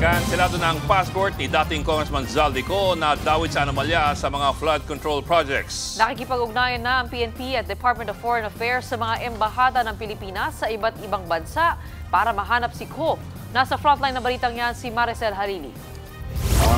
Kanselado na ang passport ni dating Congressman Zaldico na dawit sa anomalya sa mga flood control projects. Nakikipag-ugnayan na ang PNP at Department of Foreign Affairs sa mga embahada ng Pilipinas sa iba't ibang bansa para mahanap si Ko. Nasa frontline na balitang yan si Maricel Harili.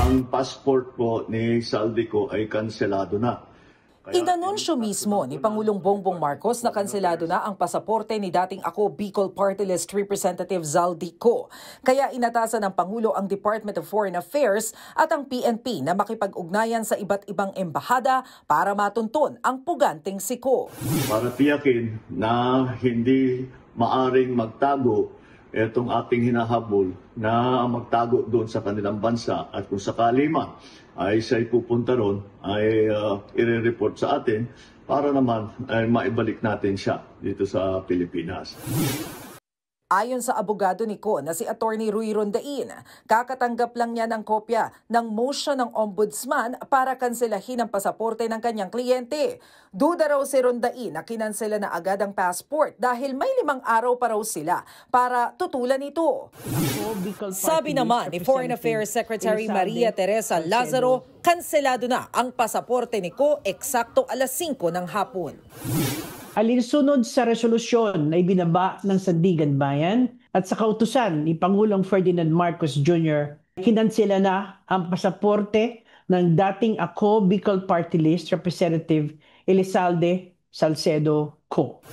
Ang passport po ni Zaldico ay kanselado na. Inanunsyo mismo ni Pangulong Bongbong Marcos na kanselado na ang pasaporte ni dating Ako Bicol Party List Representative Zaldico. Kaya inatasan ng Pangulo ang Department of Foreign Affairs at ang PNP na makipag-ugnayan sa iba't ibang embahada para matuntun ang puganting si Ko. Para tiyakin na hindi maaring magtago itong ating hinahabol na magtago doon sa kanilang bansa at kung sakali man ay siya'y pupunta ron ay i-report sa atin para naman ay maibalik natin siya dito sa Pilipinas. Ayon sa abogado ni Ko na si Attorney Rui Rondain, kakatanggap lang niya ng kopya ng motion ng ombudsman para kanselahin ang pasaporte ng kanyang kliyente. Duda raw si Rondain na kinansela na agad ang passport dahil may 5 araw pa raw sila para tutulan ito. Sabi naman ni Foreign Affairs Secretary Maria Teresa Lazaro, kanselado na ang pasaporte ni Ko eksakto alas 5 ng hapon. Alinsunod sa resolusyon na ibinaba ng Sandigan Bayan at sa kautusan ni Pangulong Ferdinand Marcos Jr., kinansela na ang pasaporte ng dating Ako Bicol Party List Representative Elizalde Salcedo Co.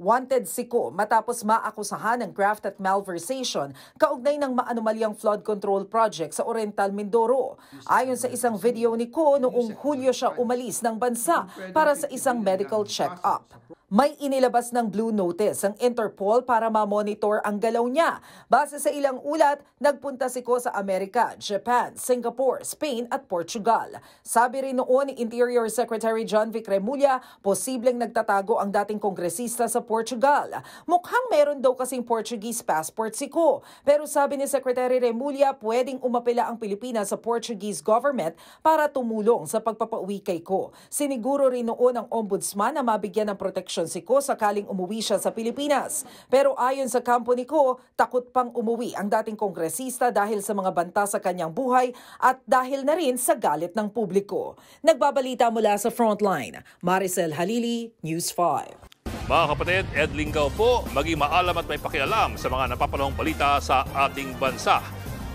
Wanted si Ko matapos maakusahan ng graft at malversation kaugnay ng maanomalyang flood control project sa Oriental Mindoro. Ayon sa isang video ni Ko, noong Hulyo siya umalis ng bansa para sa isang medical check-up. May inilabas ng Blue Notice ang Interpol para ma-monitor ang galaw niya. Base sa ilang ulat, nagpunta si Ko sa Amerika, Japan, Singapore, Spain at Portugal. Sabi rin noon ni Interior Secretary John Vic Remulla, posibleng nagtatago ang dating kongresista sa Portugal. Mukhang meron daw kasing Portuguese passport si Ko. Pero sabi ni Secretary Remulla, pwedeng umapela ang Pilipinas sa Portuguese government para tumulong sa pagpapauwi kay Ko. Siniguro rin noon ang ombudsman na mabigyan ng proteksyon si Ko sakaling umuwi siya sa Pilipinas. Pero ayon sa kampo ni Ko, takot pang umuwi ang dating kongresista dahil sa mga banta sa kanyang buhay at dahil na rin sa galit ng publiko. Nagbabalita mula sa Frontline, Maricel Halili, News 5. Mga kapatid, Ed Lingaw po, maging maalam at may pakialam sa mga napapanahong balita sa ating bansa.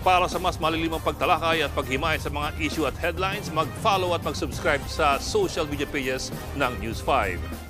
Para sa mas malilimang pagtalakay at paghimay sa mga issue at headlines, mag-follow at mag-subscribe sa social media pages ng News 5.